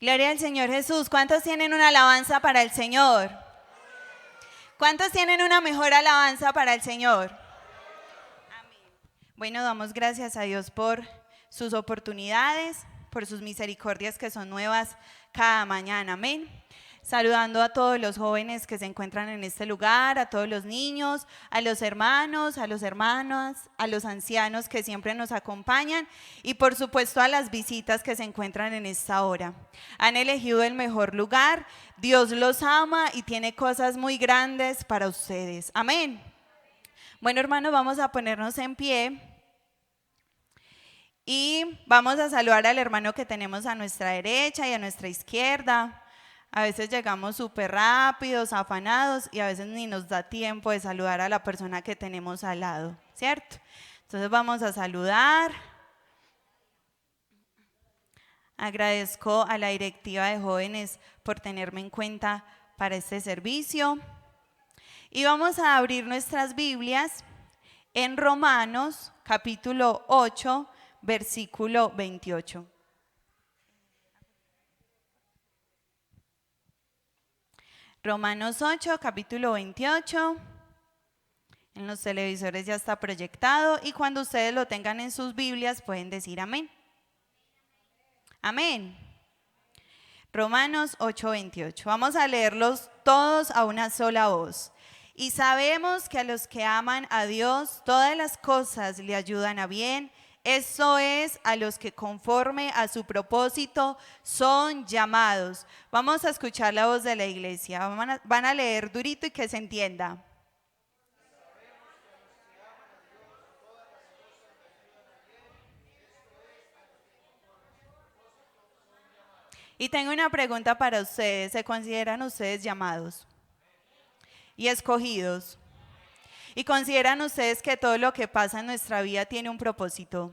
Gloria al Señor Jesús. ¿Cuántos tienen una alabanza para el Señor? ¿Cuántos tienen una mejor alabanza para el Señor? Amén. Bueno, damos gracias a Dios por sus oportunidades, por sus misericordias que son nuevas cada mañana. Amén. Saludando a todos los jóvenes que se encuentran en este lugar, a todos los niños, a los hermanos, a las hermanas, a los ancianos que siempre nos acompañan y por supuesto a las visitas que se encuentran en esta hora. Han elegido el mejor lugar, Dios los ama y tiene cosas muy grandes para ustedes. Amén. Bueno, hermanos, vamos a ponernos en pie y vamos a saludar al hermano que tenemos a nuestra derecha y a nuestra izquierda. A veces llegamos súper rápidos, afanados y a veces ni nos da tiempo de saludar a la persona que tenemos al lado, ¿cierto? Entonces vamos a saludar. Agradezco a la directiva de jóvenes por tenerme en cuenta para este servicio. Y vamos a abrir nuestras Biblias en Romanos capítulo 8, versículo 28. Romanos 8, capítulo 28, en los televisores ya está proyectado y cuando ustedes lo tengan en sus Biblias pueden decir amén. Amén. Romanos 8, 28. Vamos a leerlos todos a una sola voz. Y sabemos que a los que aman a Dios, todas las cosas le ayudan a bien. Eso es, a los que conforme a su propósito son llamados. Vamos a escuchar la voz de la iglesia. Van a leer durito y que se entienda. Y tengo una pregunta para ustedes. ¿Se consideran ustedes llamados y escogidos? ¿Y consideran ustedes que todo lo que pasa en nuestra vida tiene un propósito?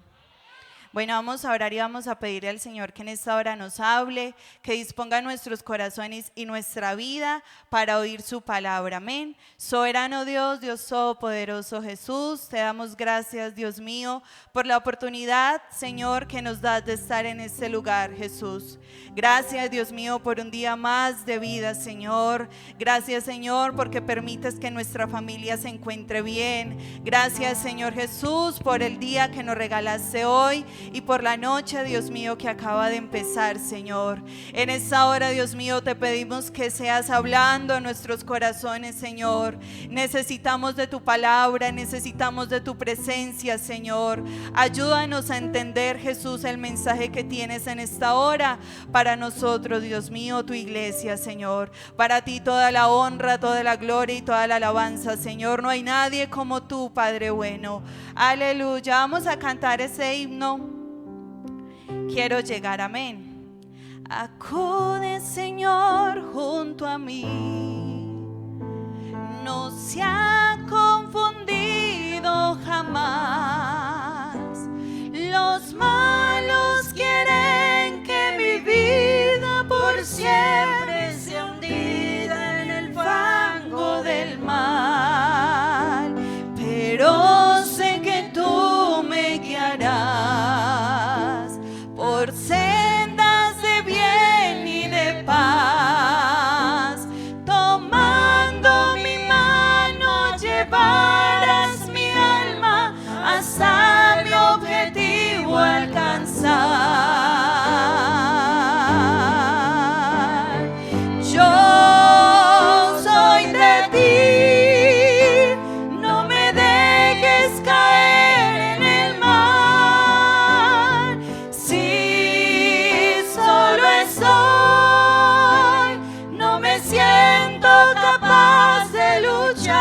Bueno, vamos a orar y vamos a pedirle al Señor que en esta hora nos hable, que disponga nuestros corazones y nuestra vida para oír su palabra. Amén. Soberano Dios, Dios todopoderoso Jesús, te damos gracias, Dios mío, por la oportunidad, Señor, que nos das de estar en este lugar, Jesús. Gracias, Dios mío, por un día más de vida, Señor. Gracias, Señor, porque permites que nuestra familia se encuentre bien. Gracias, Señor Jesús, por el día que nos regalaste hoy y por la noche, Dios mío, que acaba de empezar, Señor. En esta hora, Dios mío, te pedimos que seas hablando a nuestros corazones, Señor. Necesitamos de tu palabra, necesitamos de tu presencia, Señor. Ayúdanos a entender, Jesús, el mensaje que tienes en esta hora para nosotros, Dios mío, tu iglesia, Señor. Para ti toda la honra, toda la gloria y toda la alabanza, Señor. No hay nadie como tú, Padre bueno. Aleluya. Vamos a cantar ese himno. Quiero llegar, amén. Acude, Señor, junto a mí. No se ha confundido jamás. Los malos quieren que mi vida por siempre sea hundida en el fango del mal. Pero sé que tú me guiarás por sendas de bien y de paz. Tomando mi mano llevarás mi alma hasta mi objetivo alcanzar. Yo soy de ti, no me dejes caer en el mar. Si solo estoy, no me siento capaz de luchar.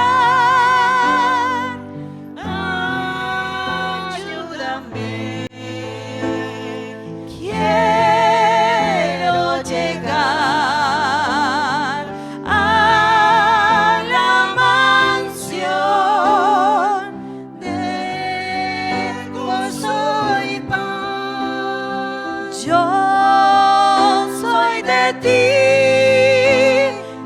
Ayúdame. Quiero llegar a la mansión de gozo y paz. Yo soy de ti,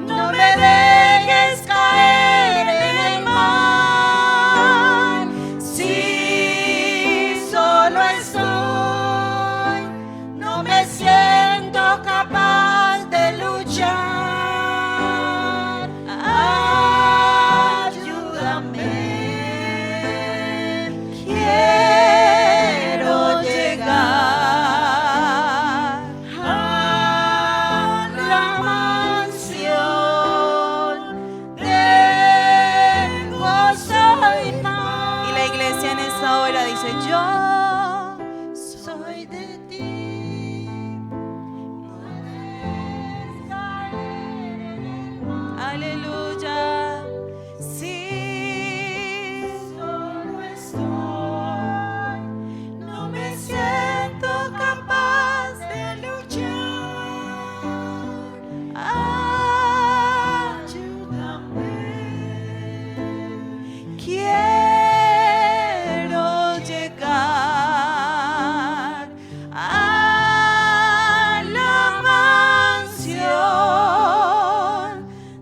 no me dejes caer en el mar. Si solo estoy, no me siento capaz esta hora, dice, yo soy de ti. Aleluya. Sí, solo estoy, no me siento capaz de luchar. Ayúdame. Quiero llegar a la mansión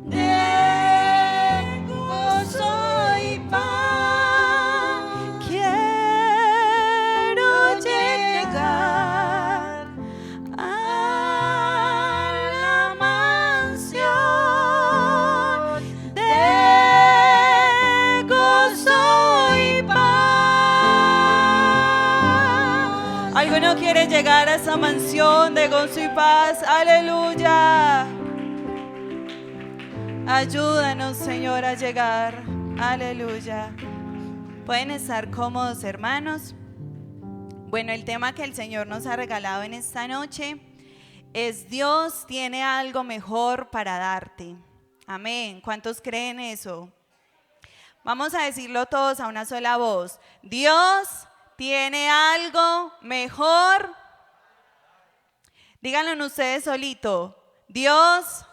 de gozo y paz. Quiero llegar a la mansión de gozo y paz. ¿Alguno quiere llegar a esa mansión de gozo y paz? Aleluya. Ayúdanos, Señor, a llegar. Aleluya. Pueden estar cómodos, hermanos. Bueno, el tema que el Señor nos ha regalado en esta noche es: Dios tiene algo mejor para darte. Amén. ¿Cuántos creen eso? Vamos a decirlo todos a una sola voz. Dios tiene algo mejor. Díganlo en ustedes solito. Dios.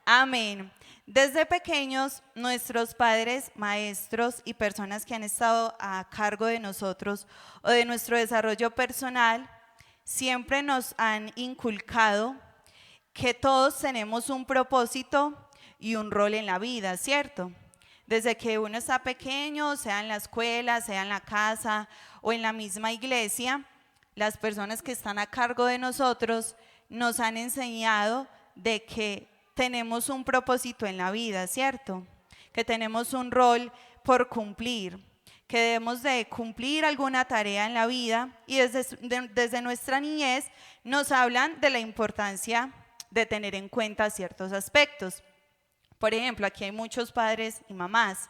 Amén. Desde pequeños, nuestros padres, maestros y personas que han estado a cargo de nosotros o de nuestro desarrollo personal, siempre nos han inculcado que todos tenemos un propósito y un rol en la vida, ¿cierto? Desde que uno está pequeño, sea en la escuela, sea en la casa o en la misma iglesia, las personas que están a cargo de nosotros nos han enseñado de que tenemos un propósito en la vida, ¿cierto? Que tenemos un rol por cumplir, que debemos de cumplir alguna tarea en la vida, y desde nuestra niñez nos hablan de la importancia de tener en cuenta ciertos aspectos. Por ejemplo, aquí hay muchos padres y mamás,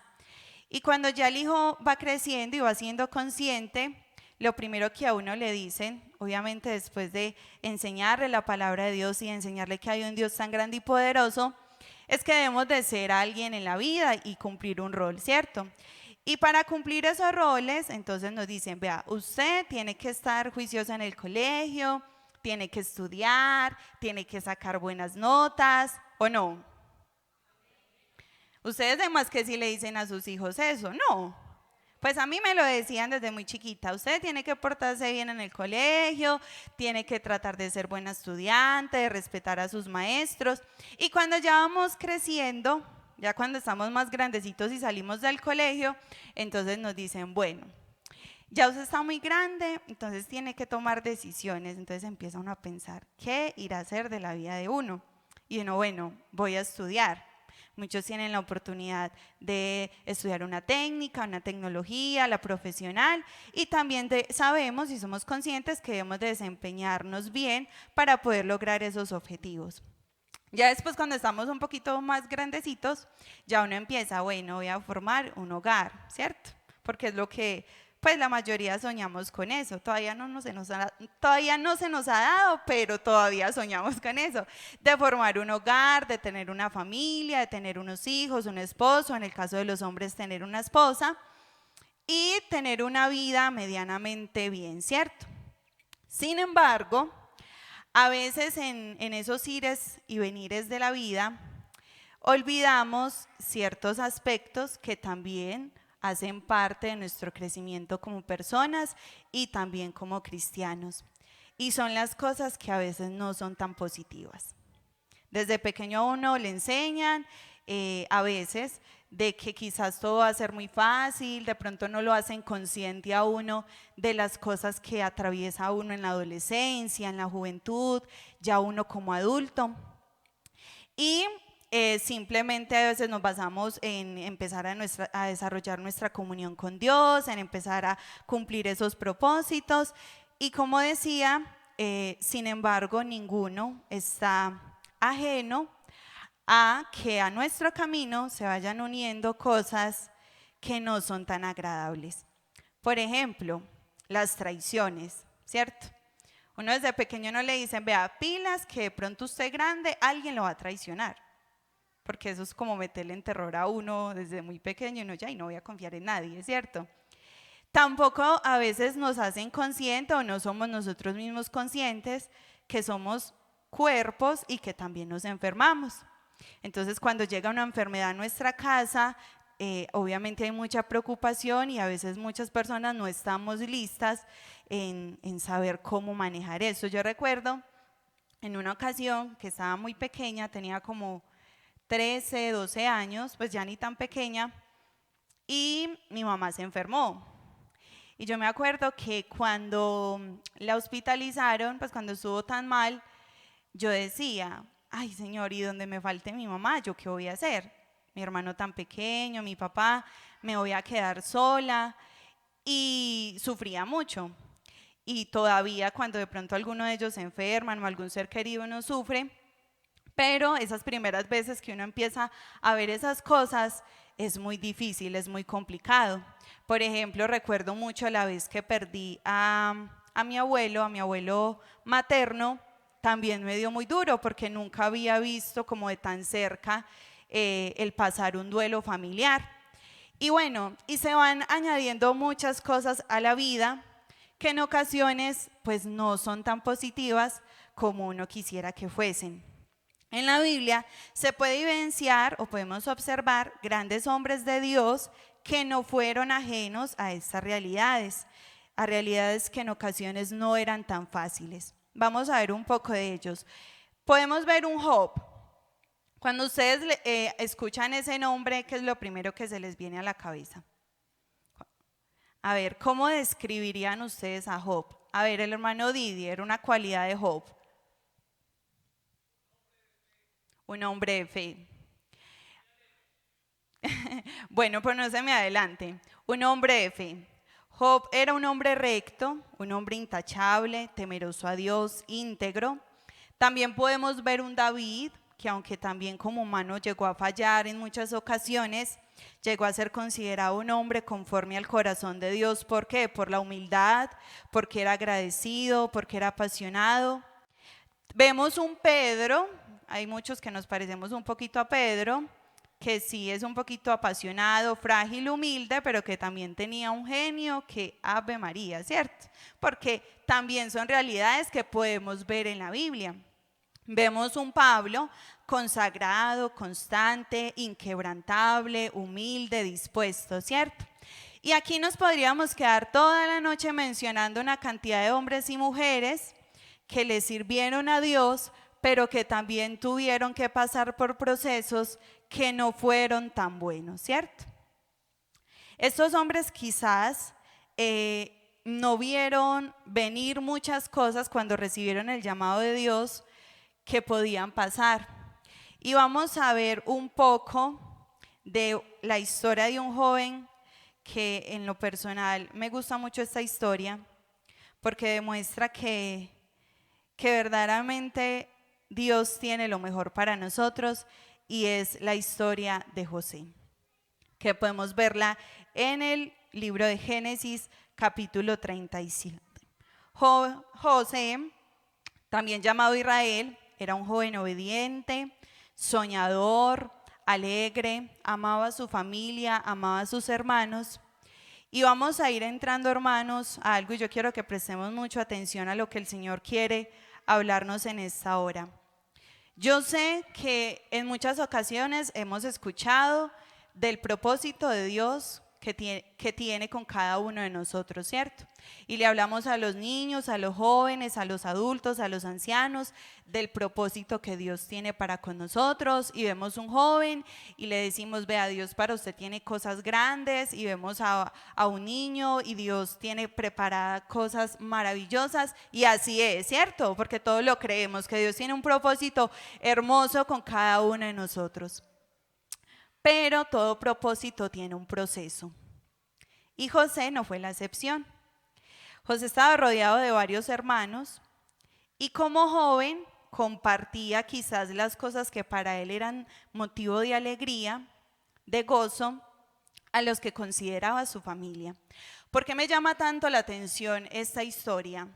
y cuando ya el hijo va creciendo y va siendo consciente, lo primero que a uno le dicen, obviamente después de enseñarle la palabra de Dios y enseñarle que hay un Dios tan grande y poderoso, es que debemos de ser alguien en la vida y cumplir un rol, ¿cierto? Y para cumplir esos roles, entonces nos dicen, vea, usted tiene que estar juiciosa en el colegio, tiene que estudiar, tiene que sacar buenas notas, ¿o no? Ustedes además que si le dicen a sus hijos eso, no. Pues a mí me lo decían desde muy chiquita, usted tiene que portarse bien en el colegio, tiene que tratar de ser buena estudiante, de respetar a sus maestros. Y cuando ya vamos creciendo, ya cuando estamos más grandecitos y salimos del colegio, entonces nos dicen, bueno, ya usted está muy grande, entonces tiene que tomar decisiones. Entonces empieza uno a pensar, ¿qué irá a hacer de la vida de uno? Y uno, bueno, voy a estudiar. Muchos tienen la oportunidad de estudiar una técnica, una tecnología, la profesional, y también sabemos y somos conscientes que debemos de desempeñarnos bien para poder lograr esos objetivos. Ya después, cuando estamos un poquito más grandecitos, ya uno empieza, bueno, voy a formar un hogar, ¿cierto? Porque es lo que pues la mayoría soñamos con eso. Todavía no se nos ha dado, pero todavía soñamos con eso, de formar un hogar, de tener una familia, de tener unos hijos, un esposo, en el caso de los hombres tener una esposa y tener una vida medianamente bien, ¿cierto? Sin embargo, a veces en esos ires y venires de la vida, olvidamos ciertos aspectos que también hacen parte de nuestro crecimiento como personas y también como cristianos. Y son las cosas que a veces no son tan positivas. Desde pequeño a uno le enseñan a veces de que quizás todo va a ser muy fácil, de pronto no lo hacen consciente a uno de las cosas que atraviesa uno en la adolescencia, en la juventud, ya uno como adulto. Y simplemente a veces nos basamos en empezar a desarrollar nuestra comunión con Dios, en empezar a cumplir esos propósitos. Y como decía, sin embargo, ninguno está ajeno a que a nuestro camino se vayan uniendo cosas que no son tan agradables. Por ejemplo, las traiciones, ¿cierto? Uno desde pequeño no le dicen, vea, pilas, que de pronto usted grande, alguien lo va a traicionar. Porque eso es como meterle en terror a uno desde muy pequeño, y uno ya, y no voy a confiar en nadie, ¿cierto? Tampoco a veces nos hacen consciente o no somos nosotros mismos conscientes que somos cuerpos y que también nos enfermamos. Entonces, cuando llega una enfermedad a nuestra casa, obviamente hay mucha preocupación y a veces muchas personas no estamos listas en saber cómo manejar eso. Yo recuerdo en una ocasión que estaba muy pequeña, tenía como 13, 12 años, pues ya ni tan pequeña, y mi mamá se enfermó. Y yo me acuerdo que cuando la hospitalizaron, pues cuando estuvo tan mal, yo decía, ay Señor, ¿y donde me falte mi mamá? ¿Yo qué voy a hacer? Mi hermano tan pequeño, mi papá, me voy a quedar sola. Y sufría mucho. Y todavía cuando de pronto alguno de ellos se enferman o algún ser querido no sufre, pero esas primeras veces que uno empieza a ver esas cosas es muy difícil, es muy complicado. Por ejemplo, recuerdo mucho la vez que perdí a mi abuelo materno. También me dio muy duro porque nunca había visto como de tan cerca el pasar un duelo familiar. Y bueno, y se van añadiendo muchas cosas a la vida que en ocasiones pues no son tan positivas como uno quisiera que fuesen. En la Biblia se puede evidenciar o podemos observar grandes hombres de Dios que no fueron ajenos a estas realidades, a realidades que en ocasiones no eran tan fáciles. Vamos a ver un poco de ellos. Podemos ver un Job. Cuando ustedes escuchan ese nombre, ¿qué es lo primero que se les viene a la cabeza? A ver, ¿cómo describirían ustedes a Job? A ver, el hermano Didier, una cualidad de Job. Un hombre de fe. Bueno, pues no se me adelante. Un hombre de fe. Job era un hombre recto, un hombre intachable, temeroso a Dios, íntegro. También podemos ver un David, que aunque también como humano llegó a fallar en muchas ocasiones, llegó a ser considerado un hombre conforme al corazón de Dios. ¿Por qué? Por la humildad, porque era agradecido, porque era apasionado. Vemos un Pedro, hay muchos que nos parecemos un poquito a Pedro, que sí es un poquito apasionado, frágil, humilde, pero que también tenía un genio que Ave María, ¿cierto? Porque también son realidades que podemos ver en la Biblia. Vemos un Pablo consagrado, constante, inquebrantable, humilde, dispuesto, ¿cierto? Y aquí nos podríamos quedar toda la noche mencionando una cantidad de hombres y mujeres que le sirvieron a Dios, pero que también tuvieron que pasar por procesos que no fueron tan buenos, ¿cierto? Estos hombres quizás no vieron venir muchas cosas cuando recibieron el llamado de Dios que podían pasar. Y vamos a ver un poco de la historia de un joven que en lo personal me gusta mucho esta historia porque demuestra que verdaderamente Dios tiene lo mejor para nosotros y es la historia de José, que podemos verla en el libro de Génesis capítulo 37. José, también llamado Israel, era un joven obediente, soñador, alegre, amaba a su familia, amaba a sus hermanos. Y vamos a ir entrando, hermanos, a algo y yo quiero que prestemos mucha atención a lo que el Señor quiere hablarnos en esta hora. Yo sé que en muchas ocasiones hemos escuchado del propósito de Dios que tiene con cada uno de nosotros, ¿cierto? Y le hablamos a los niños, a los jóvenes, a los adultos, a los ancianos, del propósito que Dios tiene para con nosotros. Y vemos un joven y le decimos, vea, Dios para usted tiene cosas grandes. Y vemos a un niño y Dios tiene preparadas cosas maravillosas. Y así es, ¿cierto? Porque todos lo creemos, que Dios tiene un propósito hermoso con cada uno de nosotros. Pero todo propósito tiene un proceso. Y José no fue la excepción. José estaba rodeado de varios hermanos y como joven compartía quizás las cosas que para él eran motivo de alegría, de gozo, a los que consideraba su familia. ¿Por qué me llama tanto la atención esta historia?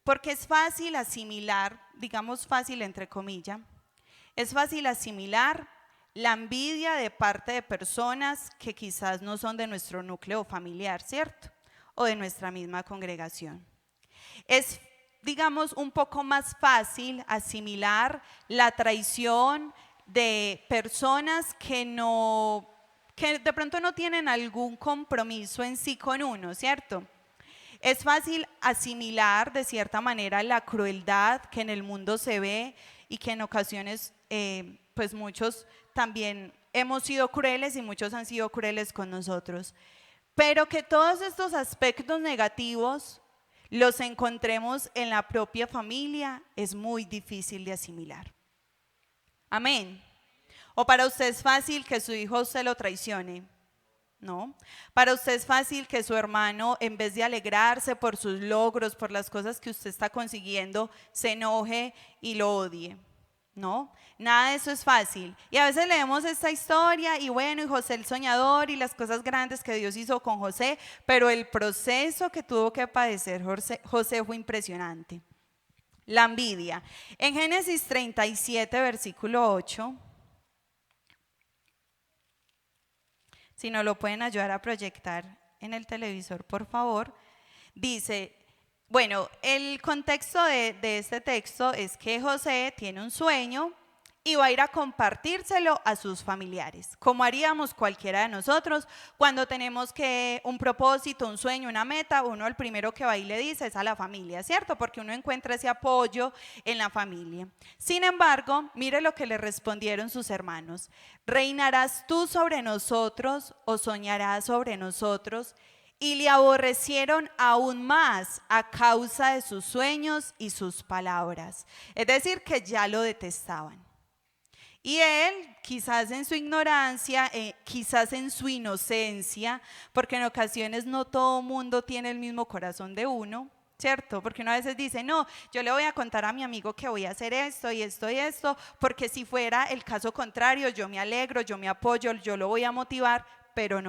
Porque es fácil asimilar, digamos fácil entre comillas, es fácil asimilar la envidia de parte de personas que quizás no son de nuestro núcleo familiar, ¿cierto? O de nuestra misma congregación. Es, digamos, un poco más fácil asimilar la traición de personas que de pronto no tienen algún compromiso en sí con uno, ¿cierto? Es fácil asimilar de cierta manera la crueldad que en el mundo se ve y que en ocasiones pues muchos también hemos sido crueles y muchos han sido crueles con nosotros. Pero que todos estos aspectos negativos los encontremos en la propia familia es muy difícil de asimilar. Amén. ¿O para usted es fácil que su hijo se lo traicione? No. Para usted es fácil que su hermano, en vez de alegrarse por sus logros, por las cosas que usted está consiguiendo, se enoje y lo odie. No, nada de eso es fácil. Y a veces leemos esta historia y bueno, y José el soñador y las cosas grandes que Dios hizo con José, pero el proceso que tuvo que padecer José fue impresionante. La envidia. En Génesis 37, versículo 8, si no lo pueden ayudar a proyectar en el televisor, por favor, dice, bueno, el contexto de este texto es que José tiene un sueño y va a ir a compartírselo a sus familiares, como haríamos cualquiera de nosotros cuando tenemos un propósito, un sueño, una meta. Uno el primero que va y le dice es a la familia, ¿cierto? Porque uno encuentra ese apoyo en la familia. Sin embargo, mire lo que le respondieron sus hermanos: ¿reinarás tú sobre nosotros o soñarás sobre nosotros? Y le aborrecieron aún más a causa de sus sueños y sus palabras. Es decir, que ya lo detestaban. Y él, quizás en su ignorancia, quizás en su inocencia, porque en ocasiones no todo mundo tiene el mismo corazón de uno, ¿cierto? Porque uno a veces dice, no, yo le voy a contar a mi amigo que voy a hacer esto y esto y esto, porque si fuera el caso contrario, yo me alegro, yo me apoyo, yo lo voy a motivar, pero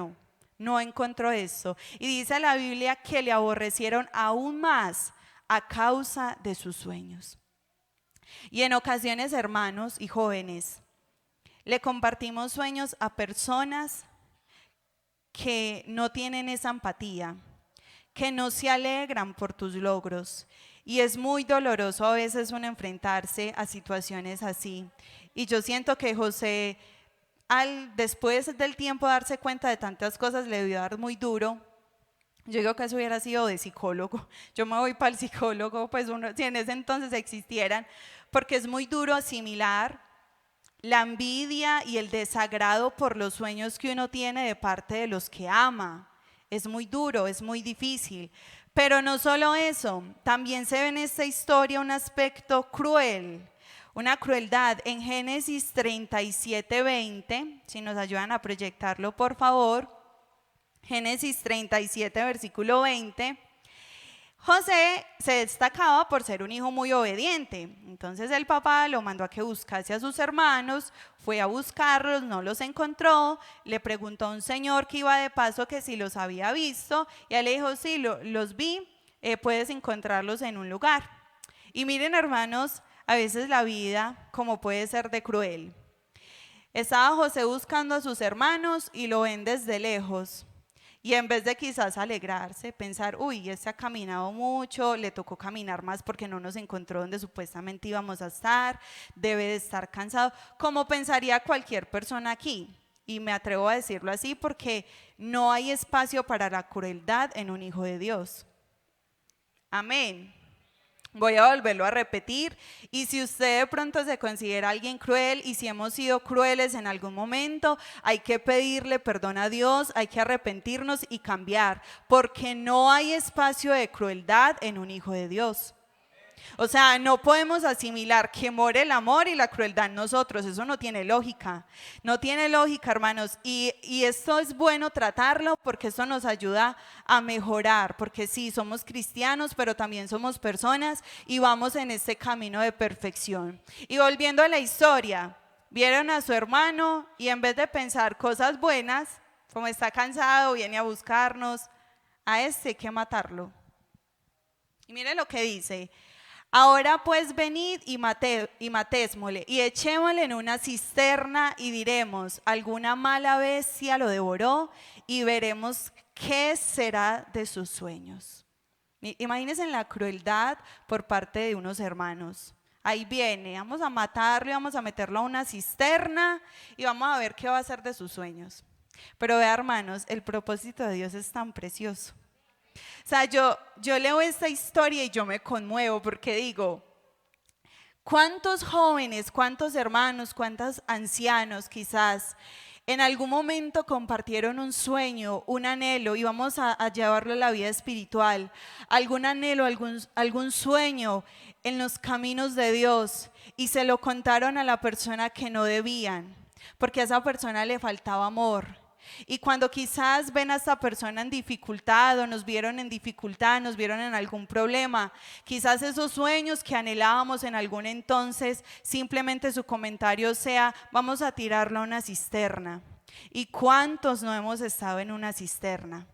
no encontró eso. Y dice la Biblia que le aborrecieron aún más a causa de sus sueños. Y en ocasiones, hermanos y jóvenes, le compartimos sueños a personas que no tienen esa empatía, que no se alegran por tus logros. Y es muy doloroso a veces uno enfrentarse a situaciones así. Y yo siento que José, después del tiempo de darse cuenta de tantas cosas, le debió dar muy duro. Yo digo que eso hubiera sido de psicólogo. Yo me voy para el psicólogo, pues si en ese entonces existieran, porque es muy duro asimilar la envidia y el desagrado por los sueños que uno tiene de parte de los que ama. Es muy duro, es muy difícil. Pero no solo eso, también se ve en esta historia un aspecto cruel, una crueldad. En Génesis 37, 20, si nos ayudan a proyectarlo, por favor. Génesis 37, versículo 20. José se destacaba por ser un hijo muy obediente. Entonces el papá lo mandó a que buscase a sus hermanos, fue a buscarlos, no los encontró, le preguntó a un señor que iba de paso que si los había visto, y él le dijo, sí, los vi, puedes encontrarlos en un lugar. Y miren, hermanos, a veces la vida como puede ser de cruel. Estaba José buscando a sus hermanos y lo ven desde lejos. Y en vez de quizás alegrarse, pensar, uy, este ha caminado mucho, le tocó caminar más porque no nos encontró donde supuestamente íbamos a estar, debe de estar cansado, como pensaría cualquier persona aquí. Y me atrevo a decirlo así porque no hay espacio para la crueldad en un hijo de Dios. Amén. Voy a volverlo a repetir, y si usted de pronto se considera alguien cruel y si hemos sido crueles en algún momento, hay que pedirle perdón a Dios, hay que arrepentirnos y cambiar, porque no hay espacio de crueldad en un hijo de Dios. O sea, no podemos asimilar que more el amor y la crueldad en nosotros. Eso no tiene lógica. No tiene lógica, hermanos. Y esto es bueno tratarlo porque eso nos ayuda a mejorar. Porque sí, somos cristianos, pero también somos personas y vamos en este camino de perfección. Y volviendo a la historia, vieron a su hermano y en vez de pensar cosas buenas, Como está cansado, viene a buscarnos. A este hay que matarlo. Y mire lo que dice. Ahora pues venid y matésmosle y echémosle en una cisterna y diremos, alguna mala bestia lo devoró y veremos qué será de sus sueños. Imagínense la crueldad por parte de unos hermanos. Ahí viene, vamos a matarlo y vamos a meterlo a una cisterna y vamos a ver qué va a hacer de sus sueños. Pero vea, hermanos, el propósito de Dios es tan precioso. O sea, yo leo esta historia y yo me conmuevo porque digo, ¿cuántos jóvenes, cuántos hermanos, cuántos ancianos quizás en algún momento compartieron un sueño, un anhelo y vamos a llevarlo a la vida espiritual? Algún anhelo, algún sueño en los caminos de Dios y se lo contaron a la persona que no debían, porque a esa persona le faltaba amor. Y cuando quizás ven a esta persona en dificultad o nos vieron en dificultad, nos vieron en algún problema, quizás esos sueños que anhelábamos en algún entonces, simplemente su comentario sea, vamos a tirarlo a una cisterna. ¿Y cuántos no hemos estado en una cisterna?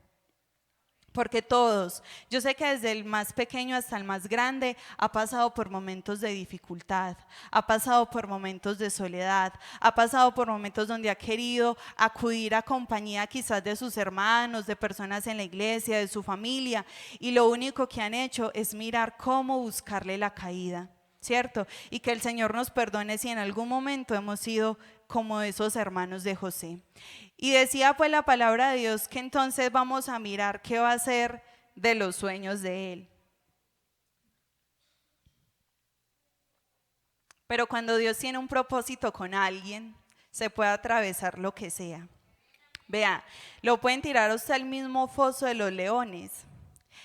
Porque todos, yo sé que desde el más pequeño hasta el más grande ha pasado por momentos de dificultad, ha pasado por momentos de soledad, ha pasado por momentos donde ha querido acudir a compañía quizás de sus hermanos, de personas en la iglesia, de su familia, y lo único que han hecho es mirar cómo buscarle la caída, ¿cierto? Y que el Señor nos perdone si en algún momento hemos sido como esos hermanos de José. Y decía pues la palabra de Dios que entonces vamos a mirar qué va a ser de los sueños de él. Pero cuando Dios tiene un propósito con alguien, se puede atravesar lo que sea. Vea, lo pueden tirar a usted al mismo foso de los leones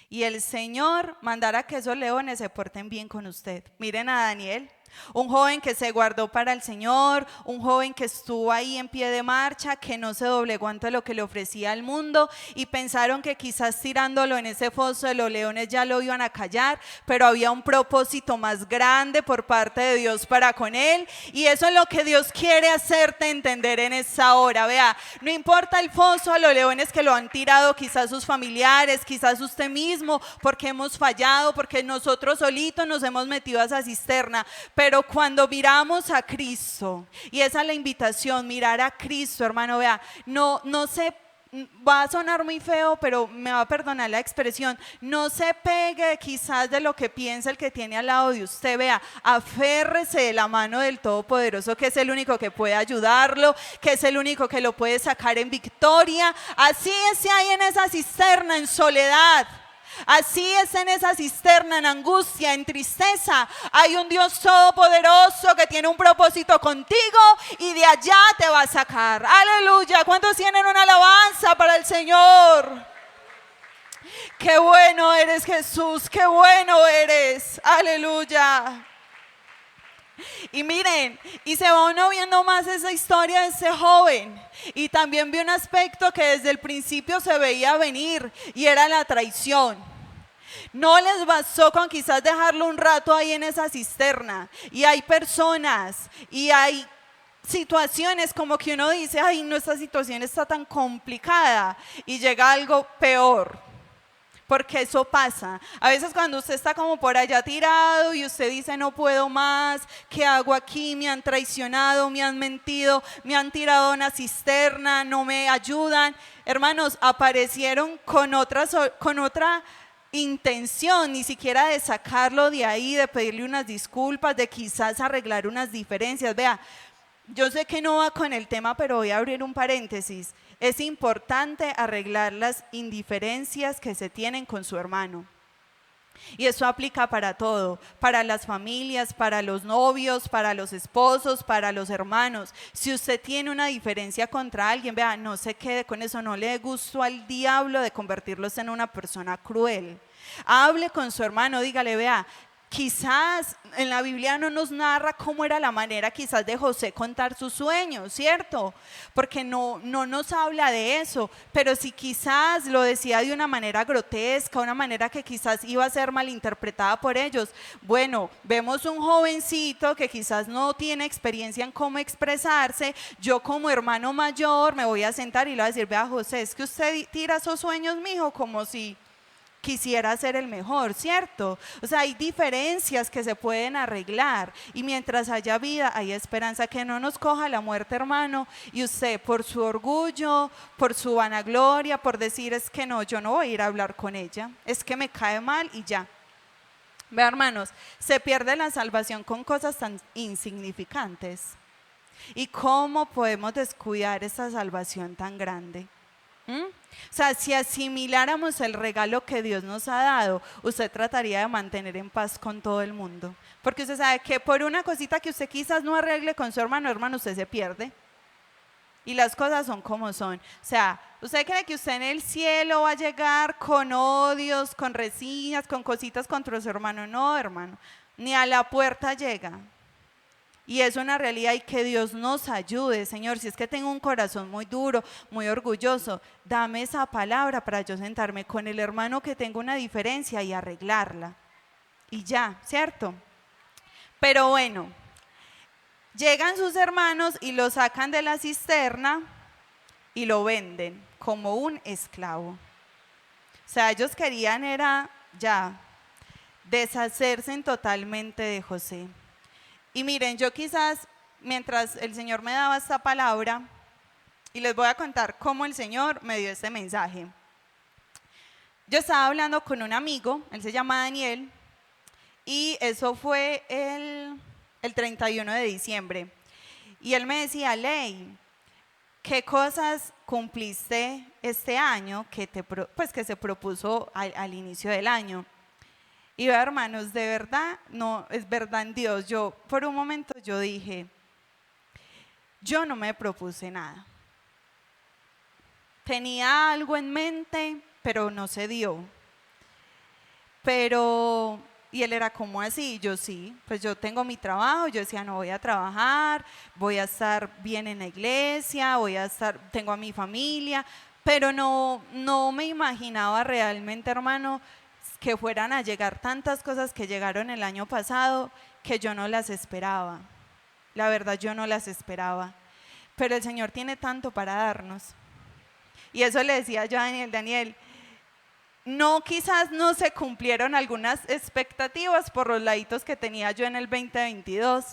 y el Señor mandará que esos leones se porten bien con usted. Miren a Daniel. Un joven que se guardó para el Señor, un joven que estuvo ahí en pie de marcha, que no se doblegó ante lo que le ofrecía al mundo y pensaron que quizás tirándolo en ese foso de los leones ya lo iban a callar, pero había un propósito más grande por parte de Dios para con él y eso es lo que Dios quiere hacerte entender en esta hora. Vea, no importa el foso a los leones que lo han tirado quizás sus familiares, quizás usted mismo, porque hemos fallado, porque nosotros solitos nos hemos metido a esa cisterna. Pero cuando miramos a Cristo, y esa es la invitación, mirar a Cristo, hermano, vea, no se, va a sonar muy feo, pero me va a perdonar la expresión, no se pegue quizás de lo que piensa el que tiene al lado de usted, vea, aférrese de la mano del Todopoderoso, que es el único que puede ayudarlo, que es el único que lo puede sacar en victoria, así esté ahí en esa cisterna, en soledad. Así es en esa cisterna, en angustia, en tristeza. Hay un Dios todopoderoso que tiene un propósito contigo y de allá te va a sacar. Aleluya. ¿Cuántos tienen una alabanza para el Señor? Qué bueno eres, Jesús, qué bueno eres. Aleluya. Y miren, y se va uno viendo más esa historia de ese joven. Y también vi un aspecto que desde el principio se veía venir y era la traición. No les bastó con quizás dejarlo un rato ahí en esa cisterna. Y hay personas y hay situaciones como que uno dice, ay, no, esta situación está tan complicada. Y llega algo peor. Porque eso pasa. A veces cuando usted está como por allá tirado y usted dice no puedo más, ¿qué hago aquí? Me han traicionado, me han mentido, me han tirado a una cisterna, no me ayudan. Hermanos, aparecieron con otra intención, ni siquiera de sacarlo de ahí, de pedirle unas disculpas, de quizás arreglar unas diferencias. Vea, yo sé que no va con el tema, pero voy a abrir un paréntesis. Es importante arreglar las indiferencias que se tienen con su hermano. Y eso aplica para todo, para las familias, para los novios, para los esposos, para los hermanos. Si usted tiene una diferencia contra alguien, vea, no se quede con eso, no le dé gusto al diablo de convertirlos en una persona cruel. Hable con su hermano, dígale, vea, Quizás en la Biblia no nos narra cómo era la manera quizás de José contar sus sueños, ¿cierto? Porque no nos habla de eso, pero si quizás lo decía de una manera grotesca, una manera que quizás iba a ser malinterpretada por ellos. Bueno, vemos un jovencito que quizás no tiene experiencia en cómo expresarse. Yo como hermano mayor me voy a sentar y le voy a decir, vea José, es que usted tira esos sueños, mijo, como si quisiera ser el mejor, ¿cierto? O sea, hay diferencias que se pueden arreglar y mientras haya vida hay esperanza. Que no nos coja la muerte, hermano, y usted por su orgullo, por su vanagloria, por decir es que no, yo no voy a ir a hablar con ella, es que me cae mal y ya. Vea, hermanos, se pierde la salvación con cosas tan insignificantes. ¿Y cómo podemos descuidar esa salvación tan grande? O sea, si asimiláramos el regalo que Dios nos ha dado, usted trataría de mantener en paz con todo el mundo. Porque usted sabe que por una cosita que usted quizás no arregle con su hermano, usted se pierde. Y las cosas son como son. O sea, ¿usted cree que usted en el cielo va a llegar con odios, con rencillas, con cositas contra su hermano? No, hermano, ni a la puerta llega. Y es una realidad y que Dios nos ayude, Señor. Si es que tengo un corazón muy duro, muy orgulloso, dame esa palabra para yo sentarme con el hermano que tengo una diferencia y arreglarla. Y ya, ¿cierto? Pero bueno, llegan sus hermanos y lo sacan de la cisterna y lo venden como un esclavo. O sea, ellos querían era ya deshacerse totalmente de José. Y miren, yo quizás, mientras el Señor me daba esta palabra, y les voy a contar cómo el Señor me dio este mensaje. Yo estaba hablando con un amigo, él se llama Daniel, y eso fue el 31 de diciembre. Y él me decía, Ley, ¿qué cosas cumpliste este año que se propuso al inicio del año? Y vea, hermanos, de verdad, no, es verdad en Dios. Yo, por un momento, yo dije, yo no me propuse nada. Tenía algo en mente, pero no se dio. Y él era como así, yo sí, pues yo tengo mi trabajo, yo decía, no voy a trabajar, voy a estar bien en la iglesia, tengo a mi familia, pero no me imaginaba realmente, hermano, que fueran a llegar tantas cosas que llegaron el año pasado que yo no las esperaba. La verdad, yo no las esperaba. Pero el Señor tiene tanto para darnos. Y eso le decía yo a Daniel, no, quizás no se cumplieron algunas expectativas por los laditos que tenía yo en el 2022,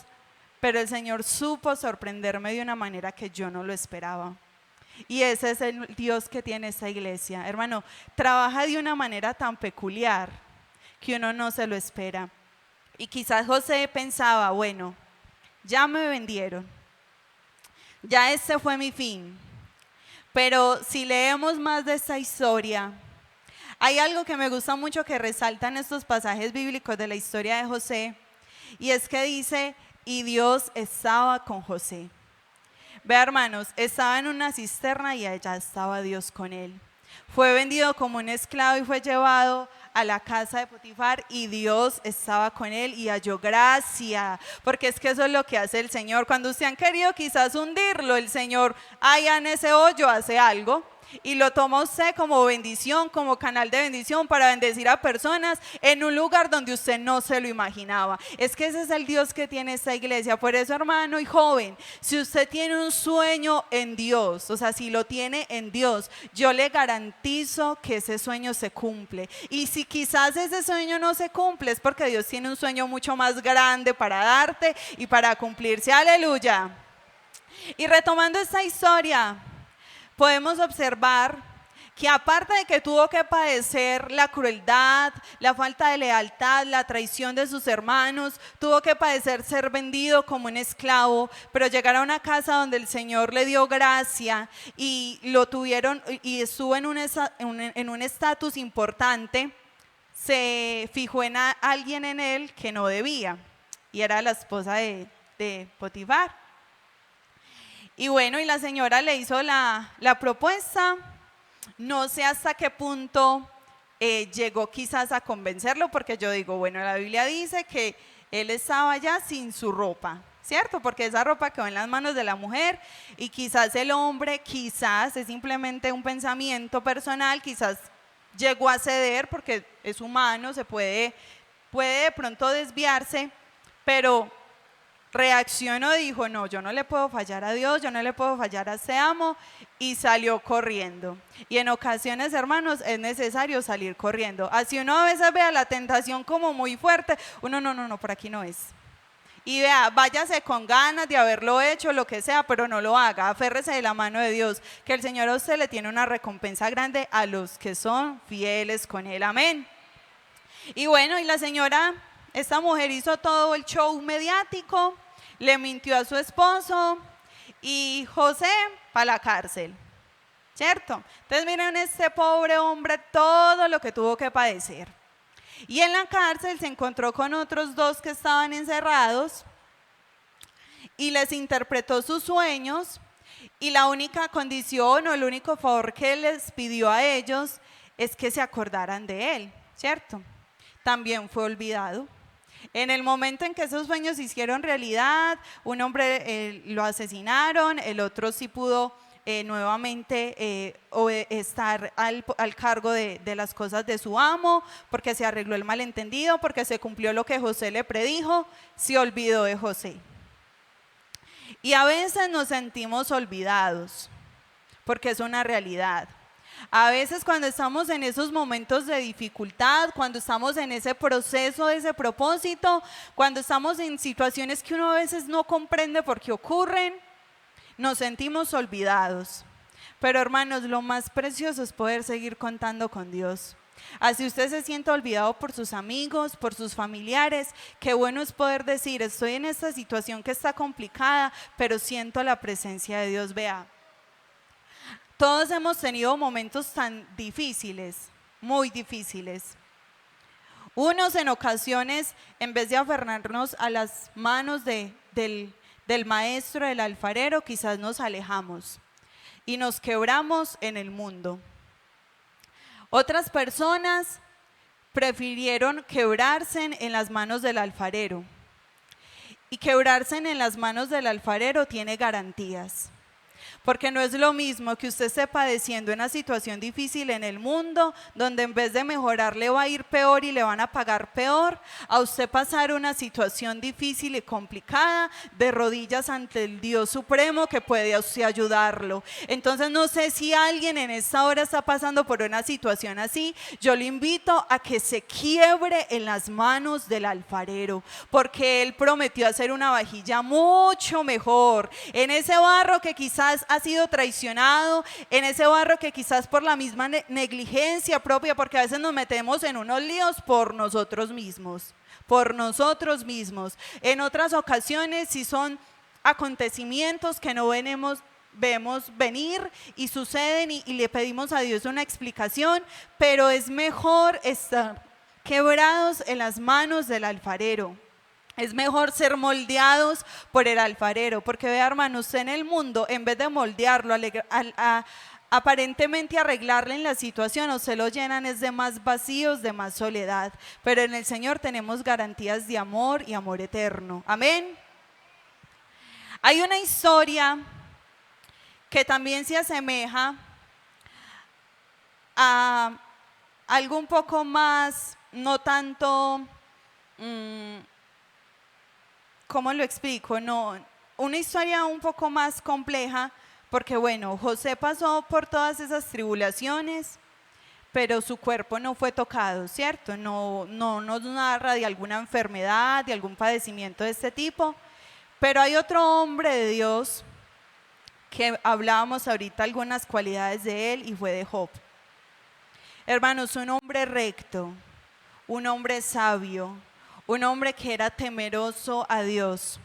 pero el Señor supo sorprenderme de una manera que yo no lo esperaba. Y ese es el Dios que tiene esta iglesia. Hermano, trabaja de una manera tan peculiar que uno no se lo espera. Y quizás José pensaba, bueno, ya me vendieron, ya este fue mi fin. Pero si leemos más de esta historia, hay algo que me gusta mucho que resaltan estos pasajes bíblicos de la historia de José, y es que dice, y Dios estaba con José. Vea, hermanos, estaba en una cisterna y allá estaba Dios con él. Fue vendido como un esclavo y fue llevado a la casa de Potifar y Dios estaba con él y halló gracia, porque es que eso es lo que hace el Señor. Cuando usted han querido quizás hundirlo, el Señor allá en ese hoyo hace algo y lo toma usted como bendición, como canal de bendición para bendecir a personas en un lugar donde usted no se lo imaginaba. Es que ese es el Dios que tiene esta iglesia. Por eso, hermano y joven, si usted tiene un sueño en Dios, o sea, si lo tiene en Dios, yo le garantizo que ese sueño se cumple. Y si quizás ese sueño no se cumple, es porque Dios tiene un sueño mucho más grande para darte y para cumplirse. Aleluya. Y retomando esta historia, podemos observar que aparte de que tuvo que padecer la crueldad, la falta de lealtad, la traición de sus hermanos, tuvo que padecer ser vendido como un esclavo, pero llegar a una casa donde el Señor le dio gracia y lo tuvieron y estuvo en un estatus importante, se fijó en alguien en él que no debía, y era la esposa de Potifar. Y bueno, y la señora le hizo la propuesta. No sé hasta qué punto llegó quizás a convencerlo, porque yo digo, bueno, la Biblia dice que él estaba ya sin su ropa, ¿cierto? Porque esa ropa quedó en las manos de la mujer y quizás el hombre, quizás es simplemente un pensamiento personal, quizás llegó a ceder porque es humano, puede de pronto desviarse, pero reaccionó y dijo, no, yo no le puedo fallar a Dios, yo no le puedo fallar a este amo, y salió corriendo. Y en ocasiones, hermanos, es necesario salir corriendo. Así uno a veces vea la tentación como muy fuerte, uno no, por aquí no es. Y vea, váyase con ganas de haberlo hecho, lo que sea, pero no lo haga, aférrese de la mano de Dios, que el Señor a usted le tiene una recompensa grande a los que son fieles con Él, amén. Y bueno, y la señora, esta mujer hizo todo el show mediático, le mintió a su esposo y José para la cárcel, ¿cierto? Entonces miren este pobre hombre todo lo que tuvo que padecer. Y en la cárcel se encontró con otros dos que estaban encerrados y les interpretó sus sueños, y la única condición o el único favor que les pidió a ellos es que se acordaran de él, ¿cierto? También fue olvidado. En el momento en que esos sueños se hicieron realidad, un hombre lo asesinaron, el otro sí pudo nuevamente estar al cargo de las cosas de su amo, porque se arregló el malentendido, porque se cumplió lo que José le predijo, se olvidó de José. Y a veces nos sentimos olvidados, porque es una realidad. A veces cuando estamos en esos momentos de dificultad, cuando estamos en ese proceso, de ese propósito, cuando estamos en situaciones que uno a veces no comprende por qué ocurren, nos sentimos olvidados. Pero hermanos, lo más precioso es poder seguir contando con Dios. Así usted se siente olvidado por sus amigos, por sus familiares, qué bueno es poder decir, estoy en esta situación que está complicada, pero siento la presencia de Dios. Vea, todos hemos tenido momentos tan difíciles, muy difíciles. Unos en ocasiones, en vez de aferrarnos a las manos del maestro, del alfarero, quizás nos alejamos y nos quebramos en el mundo. Otras personas prefirieron quebrarse en las manos del alfarero. Y quebrarse en las manos del alfarero tiene garantías. Porque no es lo mismo que usted esté padeciendo una situación difícil en el mundo, donde en vez de mejorar le va a ir peor y le van a pagar peor, a usted pasar una situación difícil y complicada de rodillas ante el Dios Supremo que puede a usted ayudarlo. Entonces no sé si alguien en esta hora está pasando por una situación así, yo le invito a que se quiebre en las manos del alfarero, porque Él prometió hacer una vajilla mucho mejor, en ese barro que quizás ha sido traicionado, en ese barro que quizás por la misma negligencia propia, porque a veces nos metemos en unos líos por nosotros mismos, en otras ocasiones si son acontecimientos que no vemos venir y suceden y le pedimos a Dios una explicación, pero es mejor estar quebrados en las manos del alfarero. Es mejor ser moldeados por el alfarero, porque vea, hermano, usted en el mundo, en vez de moldearlo, aparentemente arreglarle en la situación, usted lo llenan es de más vacíos, de más soledad. Pero en el Señor tenemos garantías de amor y amor eterno. Amén. Hay una historia que también se asemeja a algo un poco más, no tanto... ¿Cómo lo explico? No, una historia un poco más compleja, porque bueno, José pasó por todas esas tribulaciones, pero su cuerpo no fue tocado, ¿cierto? No nos narra de alguna enfermedad, de algún padecimiento de este tipo, pero hay otro hombre de Dios que hablábamos ahorita algunas cualidades de él y fue de Job. Hermanos, un hombre recto, un hombre sabio, un hombre que era temeroso a Dios.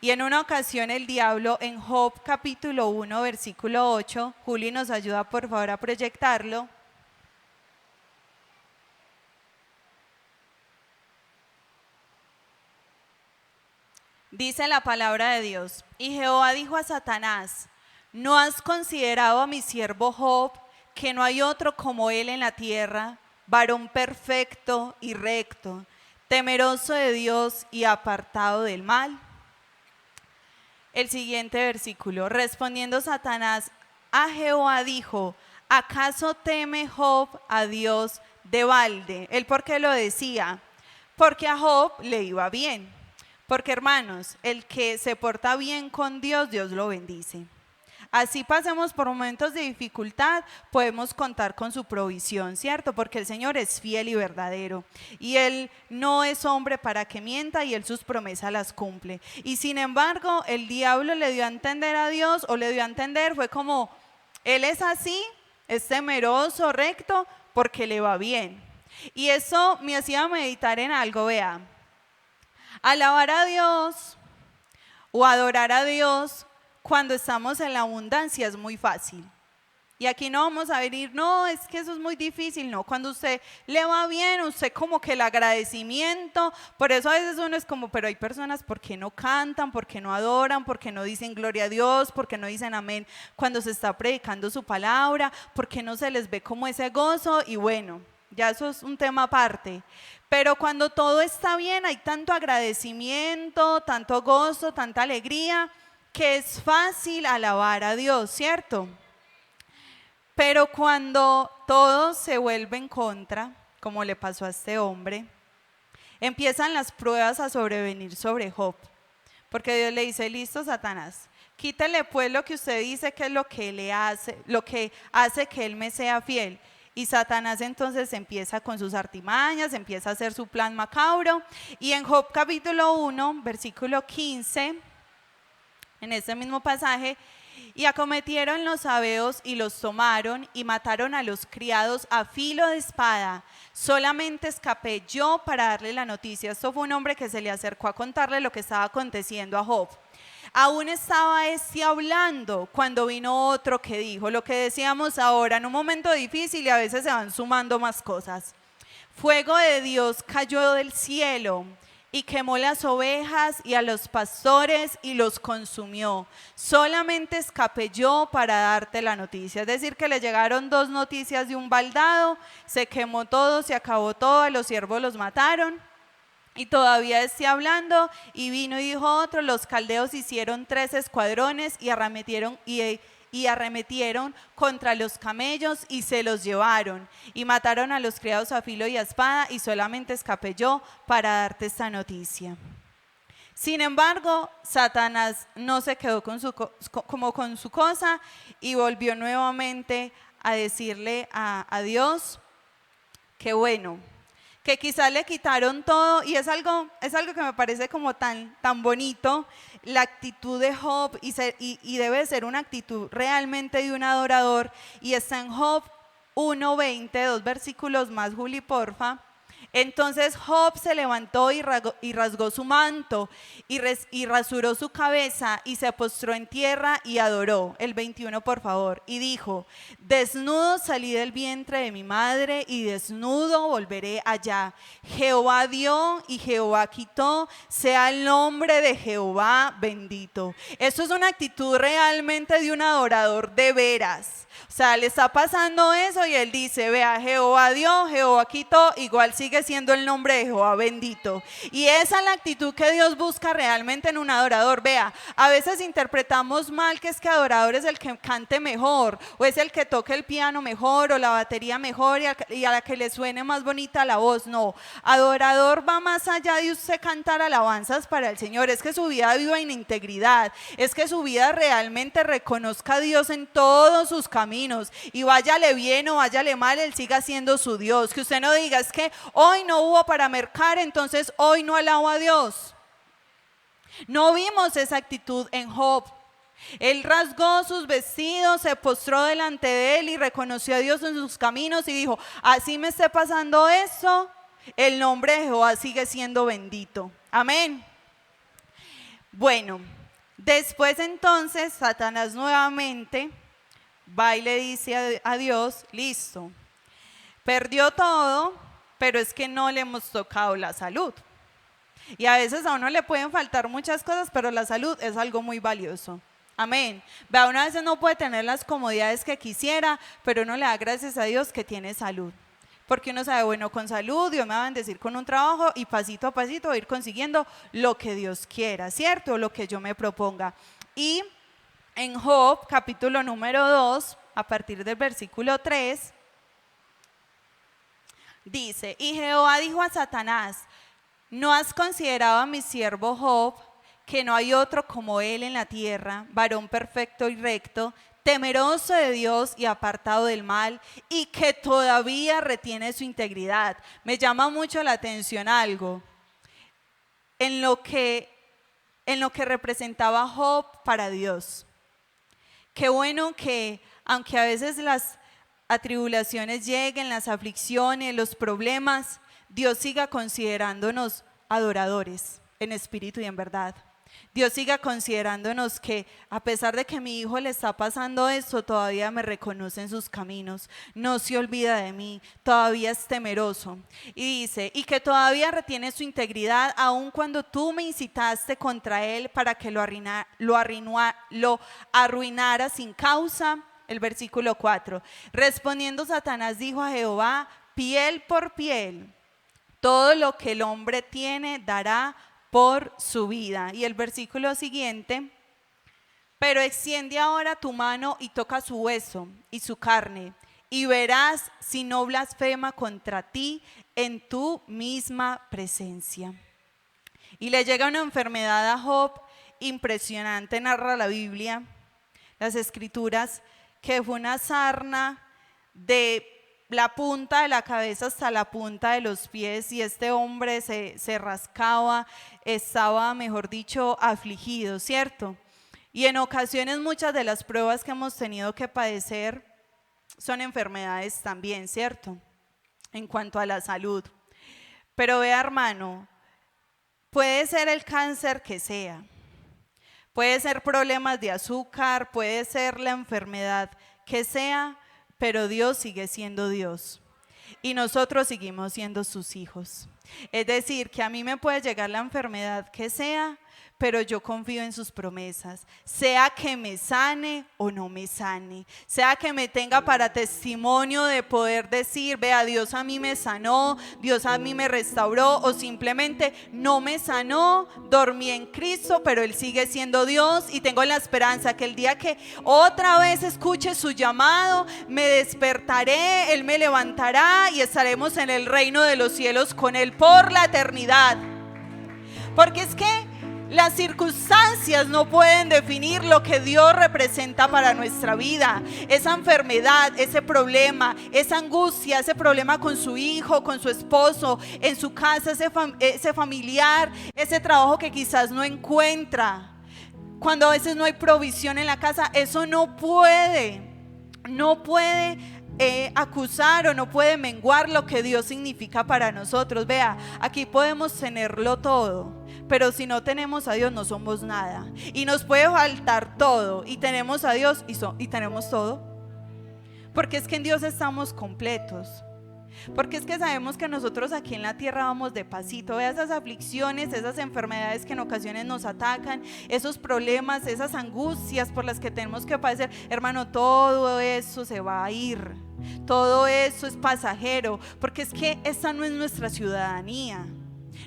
Y en una ocasión el diablo, en Job capítulo 1, versículo 8, Juli nos ayuda por favor a proyectarlo. Dice la palabra de Dios, y Jehová dijo a Satanás, ¿no has considerado a mi siervo Job, que no hay otro como él en la tierra, varón perfecto y recto, temeroso de Dios y apartado del mal. El siguiente versículo, respondiendo Satanás a Jehová dijo, ¿acaso teme Job a Dios de balde? ¿Él por qué lo decía? Porque a Job le iba bien. Porque hermanos, el que se porta bien con Dios, Dios lo bendice. Así pasemos por momentos de dificultad, podemos contar con su provisión, ¿cierto? Porque el Señor es fiel y verdadero. Y Él no es hombre para que mienta y Él sus promesas las cumple. Y sin embargo, el diablo le dio a entender a Dios, o le dio a entender, fue como, Él es así, es temeroso, recto, porque le va bien. Y eso me hacía meditar en algo, vea. Alabar a Dios o adorar a Dios cuando estamos en la abundancia es muy fácil. Y aquí no vamos a venir, no, es que eso es muy difícil, no. Cuando usted le va bien, usted como que el agradecimiento, por eso a veces uno es como, pero hay personas, ¿por qué no cantan? ¿Por qué no adoran? ¿Por qué no dicen gloria a Dios? ¿Por qué no dicen amén cuando se está predicando su palabra? ¿Por qué no se les ve como ese gozo? Y bueno, ya eso es un tema aparte. Pero cuando todo está bien, hay tanto agradecimiento, tanto gozo, tanta alegría, que es fácil alabar a Dios, ¿cierto? Pero cuando todo se vuelve en contra, como le pasó a este hombre, empiezan las pruebas a sobrevenir sobre Job. Porque Dios le dice, listo, Satanás, quítele pues lo que usted dice que es lo que le hace, lo que hace que él me sea fiel. Y Satanás entonces empieza con sus artimañas, empieza a hacer su plan macabro. Y en Job capítulo 1, versículo 15, en este mismo pasaje, y acometieron los sabeos y los tomaron y mataron a los criados a filo de espada. Solamente escapé yo para darle la noticia. Esto fue un hombre que se le acercó a contarle lo que estaba aconteciendo a Job. Aún estaba hablando cuando vino otro que dijo lo que decíamos ahora, en un momento difícil y a veces se van sumando más cosas. Fuego de Dios cayó del cielo y quemó las ovejas y a los pastores y los consumió. Solamente escapé yo para darte la noticia. Es decir, que le llegaron 2 noticias de un baldado, se quemó todo, se acabó todo, a los siervos los mataron. Y todavía está hablando, y vino y dijo otro, los caldeos hicieron 3 escuadrones y arremetieron contra los camellos y se los llevaron y mataron a los criados a filo y a espada y solamente escapé yo para darte esta noticia. Sin embargo, Satanás no se quedó con su cosa y volvió nuevamente a decirle a Dios que bueno, que quizás le quitaron todo, y es algo que me parece como tan bonito, la actitud de Job, y debe ser una actitud realmente de un adorador, y está en Job 1:20, 2 versículos más, Juli, porfa. Entonces Job se levantó y rasgó su manto y rasuró su cabeza y se postró en tierra y adoró. El 21, por favor. Y dijo, desnudo salí del vientre de mi madre y desnudo volveré allá. Jehová dio y Jehová quitó, sea el nombre de Jehová bendito. Esto es una actitud realmente de un adorador de veras. O sea, le está pasando eso y él dice, vea, Jehová dio, Jehová quitó, igual sigue siendo el nombre de Jehová bendito. Y esa es la actitud que Dios busca realmente en un adorador. Vea, a veces interpretamos mal que es que adorador es el que cante mejor, o es el que toque el piano mejor, o la batería mejor, y a la que le suene más bonita la voz. No, adorador va más allá de usted cantar alabanzas para el Señor, es que su vida viva en integridad, es que su vida realmente reconozca a Dios en todos sus caminos, y váyale bien o váyale mal, Él siga siendo su Dios. Que usted no diga, es que hoy no hubo para mercar, entonces hoy no alabo a Dios. No vimos esa actitud en Job. Él rasgó sus vestidos, se postró delante de él y reconoció a Dios en sus caminos y dijo, así me esté pasando eso, el nombre de Jehová sigue siendo bendito. Amén. Bueno, después entonces Satanás nuevamente va y le dice a Dios, listo, perdió todo, pero es que no le hemos tocado la salud. Y a veces a uno le pueden faltar muchas cosas, pero la salud es algo muy valioso. Amén. Vea, uno a veces no puede tener las comodidades que quisiera, pero uno le da gracias a Dios que tiene salud. porque uno sabe, bueno, con salud Dios me va a bendecir con un trabajo y pasito a pasito voy a ir consiguiendo lo que Dios quiera, ¿cierto? Lo que yo me proponga. Y en Job, capítulo número 2, a partir del versículo 3, dice: y Jehová dijo a Satanás: ¿no has considerado a mi siervo Job, que no hay otro como él en la tierra, varón perfecto y recto, temeroso de Dios y apartado del mal, y que todavía retiene su integridad? Me llama mucho la atención algo en lo que representaba Job para Dios. Qué bueno que, aunque a veces las atribulaciones lleguen, las aflicciones, los problemas, Dios siga considerándonos adoradores en espíritu y en verdad. Dios siga considerándonos que a pesar de que a mi hijo le está pasando esto, todavía me reconoce en sus caminos, no se olvida de mí, todavía es temeroso. Y dice, y que todavía retiene su integridad, aun cuando tú me incitaste contra él para que lo arruinara sin causa. El versículo 4, respondiendo Satanás dijo a Jehová: piel por piel, todo lo que el hombre tiene dará por su vida. Y el versículo siguiente: pero extiende ahora tu mano y toca su hueso y su carne, y verás si no blasfema contra ti en tu misma presencia. Y le llega una enfermedad a Job impresionante, narra la Biblia, las escrituras, que fue una sarna de la punta de la cabeza hasta la punta de los pies, y este hombre se rascaba, estaba, mejor dicho, afligido, ¿cierto? Y en ocasiones muchas de las pruebas que hemos tenido que padecer son enfermedades también, ¿cierto? En cuanto a la salud. Pero vea, hermano, puede ser el cáncer que sea, puede ser problemas de azúcar, puede ser la enfermedad que sea, pero Dios sigue siendo Dios y nosotros seguimos siendo sus hijos. Es decir, que a mí me puede llegar la enfermedad que sea, pero yo confío en sus promesas, sea que me sane o no me sane, sea que me tenga para testimonio de poder decir, vea, Dios a mí me sanó, Dios a mí me restauró, o simplemente no me sanó, dormí en Cristo, pero Él sigue siendo Dios, y tengo la esperanza que el día que otra vez escuche su llamado, me despertaré, Él me levantará y estaremos en el reino de los cielos con Él por la eternidad. Porque es que las circunstancias no pueden definir lo que Dios representa para nuestra vida. Esa enfermedad, ese problema, esa angustia, ese problema con su hijo, con su esposo, en su casa, ese familiar, ese trabajo que quizás no encuentra, cuando a veces no hay provisión en la casa, eso no puede acusar o no puede menguar lo que Dios significa para nosotros. Vea, aquí podemos tenerlo todo, pero si no tenemos a Dios no somos nada, y nos puede faltar todo y tenemos a Dios y tenemos todo, porque es que en Dios estamos completos. Porque es que sabemos que nosotros aquí en la tierra vamos de pasito. Vea esas aflicciones, esas enfermedades que en ocasiones nos atacan, esos problemas, esas angustias por las que tenemos que padecer. Hermano, todo eso se va a ir, todo eso es pasajero, porque es que esta no es nuestra ciudadanía.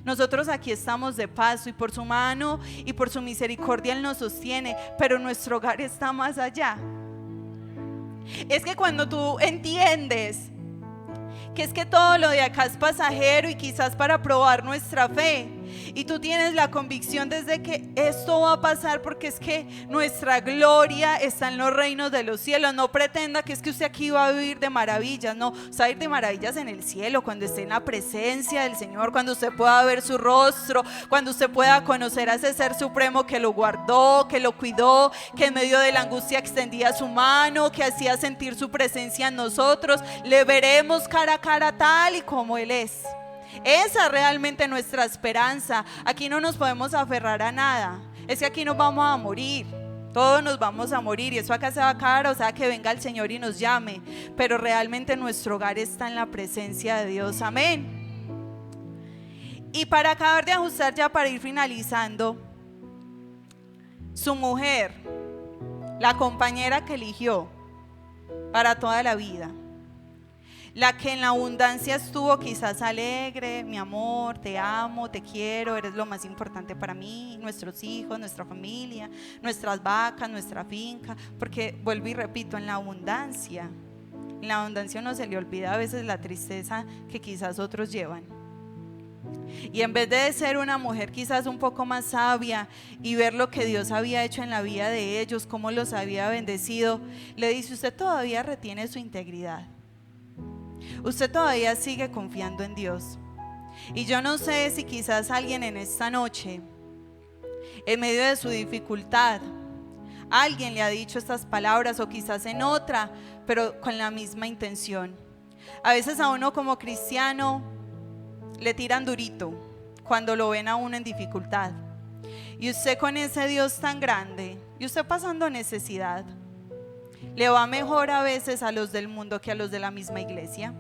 Nosotros aquí estamos de paso, y por su mano y por su misericordia Él nos sostiene, pero nuestro hogar está más allá. Es que cuando tú entiendes que es que todo lo de acá es pasajero y quizás para probar nuestra fe, y tú tienes la convicción desde que esto va a pasar, porque es que nuestra gloria está en los reinos de los cielos. No pretenda que es que usted aquí va a vivir de maravillas, no, va a ir de maravillas en el cielo, cuando esté en la presencia del Señor, cuando usted pueda ver su rostro, cuando usted pueda conocer a ese ser supremo que lo guardó, que lo cuidó, que en medio de la angustia extendía su mano, que hacía sentir su presencia en nosotros. Le veremos cara a cara tal y como Él es. Esa es realmente nuestra esperanza. Aquí no nos podemos aferrar a nada. Es que aquí nos vamos a morir. Todos nos vamos a morir, y eso acá se va a acabar, o sea que venga el Señor y nos llame. Pero realmente nuestro hogar está en la presencia de Dios. Amén. Y para acabar de ajustar, ya para ir finalizando, su mujer, la compañera que eligió para toda la vida, La que en la abundancia estuvo quizás alegre, mi amor, te amo, te quiero, eres lo más importante para mí, nuestros hijos, nuestra familia, nuestras vacas, nuestra finca, porque vuelvo y repito, en la abundancia uno se le olvida a veces la tristeza que quizás otros llevan. Y en vez de ser una mujer quizás un poco más sabia y ver lo que Dios había hecho en la vida de ellos, cómo los había bendecido, le dice: usted todavía retiene su integridad, usted todavía sigue confiando en Dios. Y yo no sé si quizás alguien en esta noche, en medio de su dificultad, alguien le ha dicho estas palabras, o quizás en otra, pero con la misma intención. A veces a uno como cristiano le tiran durito cuando lo ven a uno en dificultad, y usted con ese Dios tan grande, y usted pasando necesidad, le va mejor a veces a los del mundo que a los de la misma iglesia,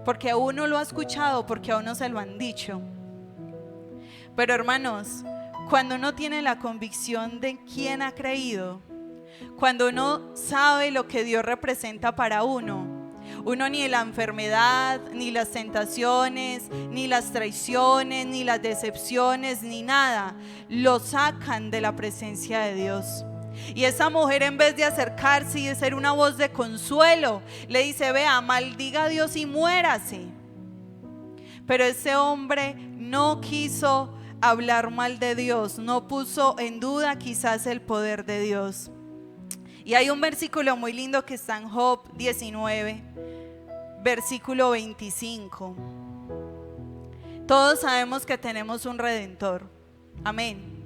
porque a uno lo ha escuchado, porque a uno se lo han dicho. Pero hermanos, cuando uno tiene la convicción de quién ha creído, cuando uno sabe lo que Dios representa para uno ni la enfermedad, ni las tentaciones, ni las traiciones, ni las decepciones, ni nada lo sacan de la presencia de Dios. Y esa mujer, en vez de acercarse y de ser una voz de consuelo, le dice: vea, maldiga a Dios y muérase. Pero ese hombre no quiso hablar mal de Dios, no puso en duda quizás el poder de Dios. Y hay un versículo muy lindo que está en Job 19, versículo 25. Todos sabemos que tenemos un Redentor, amén.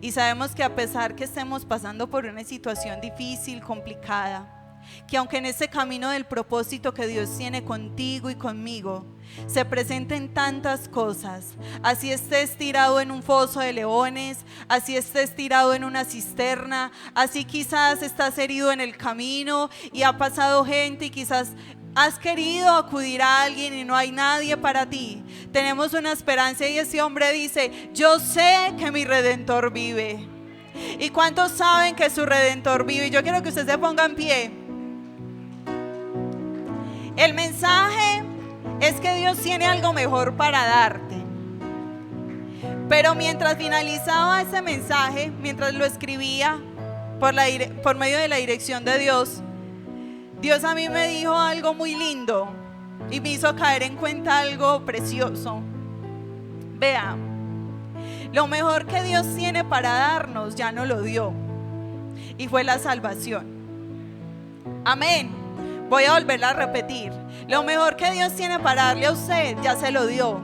Y sabemos que a pesar que estemos pasando por una situación difícil, complicada, que aunque en ese camino del propósito que Dios tiene contigo y conmigo se presenten tantas cosas, así estés tirado en un foso de leones, así estés tirado en una cisterna, así quizás estás herido en el camino y ha pasado gente y quizás has querido acudir a alguien y no hay nadie para ti, tenemos una esperanza, y ese hombre dice: yo sé que mi Redentor vive. ¿Y cuántos saben que su Redentor vive? Yo quiero que usted se ponga en pie. El mensaje es que Dios tiene algo mejor para darte. Pero mientras finalizaba ese mensaje, mientras lo escribía por medio de la dirección de Dios, Dios a mí me dijo algo muy lindo y me hizo caer en cuenta algo precioso. Vea, lo mejor que Dios tiene para darnos ya nos lo dio, y fue la salvación. Amén. Voy a volverla a repetir. Lo mejor que Dios tiene para darle a usted ya se lo dio,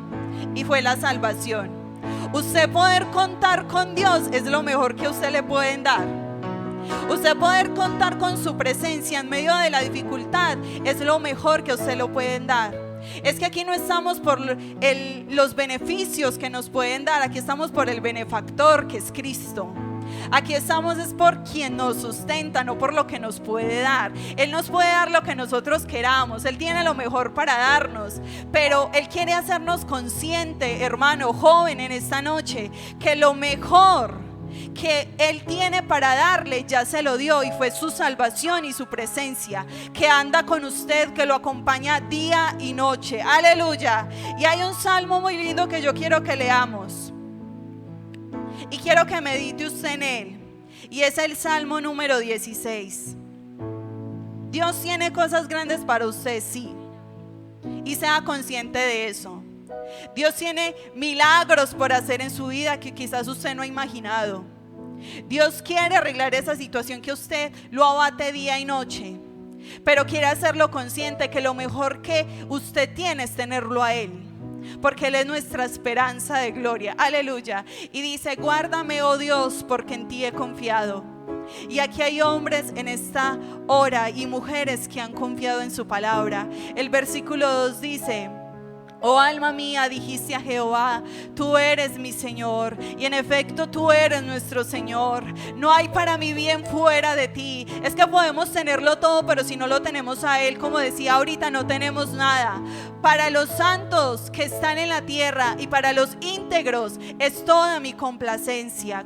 y fue la salvación. Usted poder contar con Dios es lo mejor que usted le pueden dar. Usted poder contar con su presencia en medio de la dificultad es lo mejor que usted lo pueden dar. Es que aquí no estamos por los beneficios que nos pueden dar, aquí estamos por el benefactor, que es Cristo. Aquí estamos es por quien nos sustenta, no por lo que nos puede dar. Él nos puede dar lo que nosotros queramos, Él tiene lo mejor para darnos, pero Él quiere hacernos consciente, hermano, joven, en esta noche, que lo mejor que Él tiene para darle ya se lo dio, y fue su salvación y su presencia que anda con usted, que lo acompaña día y noche. Aleluya. Y hay un salmo muy lindo que yo quiero que leamos y quiero que medite usted en él, y es el Salmo número 16. Dios tiene cosas grandes para usted, sí, y sea consciente de eso. Dios tiene milagros por hacer en su vida que quizás usted no ha imaginado. Dios quiere arreglar esa situación que usted lo abate día y noche, pero quiere hacerlo consciente que lo mejor que usted tiene es tenerlo a Él, porque Él es nuestra esperanza de gloria. Aleluya. Y dice: guárdame, oh Dios, porque en ti he confiado. Y aquí hay hombres en esta hora y mujeres que han confiado en su palabra. El versículo 2 dice: Oh alma mía, dijiste a Jehová, tú eres mi Señor, y en efecto tú eres nuestro Señor. No hay para mi bien fuera de ti. Es que podemos tenerlo todo, pero si no lo tenemos a Él, como decía ahorita, no tenemos nada. Para los santos que están en la tierra y para los íntegros es toda mi complacencia.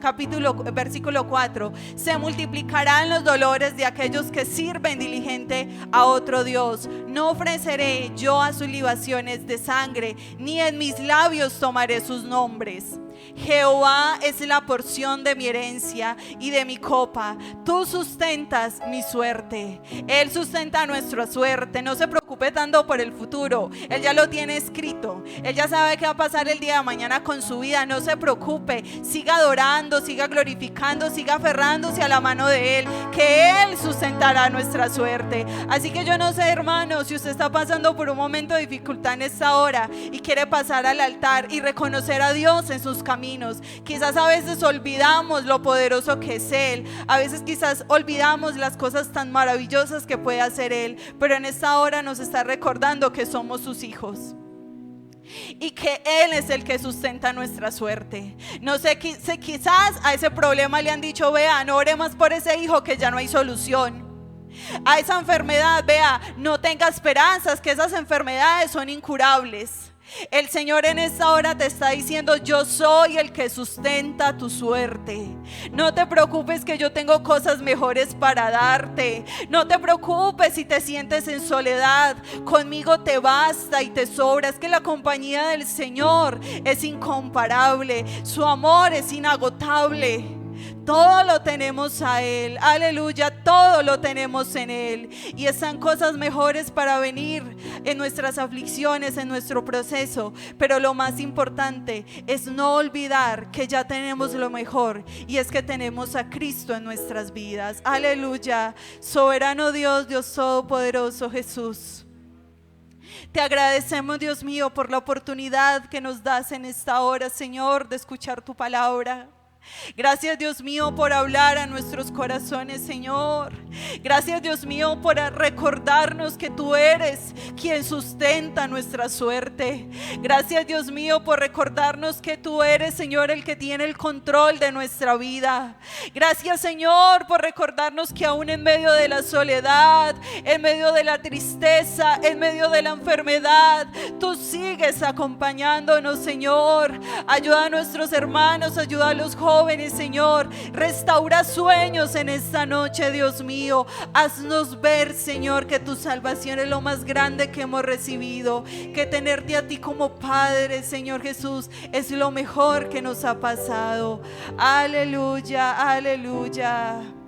Versículo 4. Se multiplicarán los dolores de aquellos que sirven diligente a otro Dios. No ofreceré yo a sus libaciones de sangre, ni en mis labios tomaré sus nombres. Jehová es la porción de mi herencia y de mi copa. Tú sustentas mi suerte. Él sustenta nuestra suerte. No se preocupe tanto por el futuro. Él ya lo tiene escrito. Él ya sabe qué va a pasar el día de mañana con su vida. No se preocupe. Siga adorando, siga glorificando, siga aferrándose a la mano de Él, que Él sustentará nuestra suerte. Así que yo no sé, hermano, si usted está pasando por un momento de dificultad en esta hora y quiere pasar al altar y reconocer a Dios en sus caminos. Quizás a veces olvidamos lo poderoso que es Él. A veces quizás olvidamos las cosas tan maravillosas que puede hacer Él. Pero en esta hora nos está recordando que somos sus hijos y que Él es el que sustenta nuestra suerte. No sé, quizás a ese problema le han dicho: vea, no ore más por ese hijo, que ya no hay solución. A esa enfermedad, vea, no tenga esperanzas, que esas enfermedades son incurables. El Señor en esta hora te está diciendo: yo soy el que sustenta tu suerte. No te preocupes, que yo tengo cosas mejores para darte. No te preocupes si te sientes en soledad. Conmigo te basta y te sobra. Es que la compañía del Señor es incomparable. Su amor es inagotable. Todo lo tenemos a Él, aleluya, todo lo tenemos en Él. Y están cosas mejores para venir en nuestras aflicciones, en nuestro proceso. Pero lo más importante es no olvidar que ya tenemos lo mejor, y es que tenemos a Cristo en nuestras vidas, aleluya. Soberano Dios, Dios todopoderoso, Jesús, te agradecemos, Dios mío, por la oportunidad que nos das en esta hora, Señor, de escuchar tu palabra. Gracias, Dios mío, por hablar a nuestros corazones, Señor. Gracias, Dios mío, por recordarnos que tú eres quien sustenta nuestra suerte. Gracias, Dios mío, por recordarnos que tú eres, Señor, el que tiene el control de nuestra vida. Gracias, Señor, por recordarnos que aún en medio de la soledad, en medio de la tristeza, en medio de la enfermedad, tú sigues acompañándonos, Señor. Ayuda a nuestros hermanos, ayuda a los jóvenes, Señor. Restaura sueños en esta noche, Dios mío. Haznos ver, Señor, que tu salvación es lo más grande que hemos recibido, que tenerte a ti como Padre, Señor Jesús, es lo mejor que nos ha pasado. Aleluya, aleluya.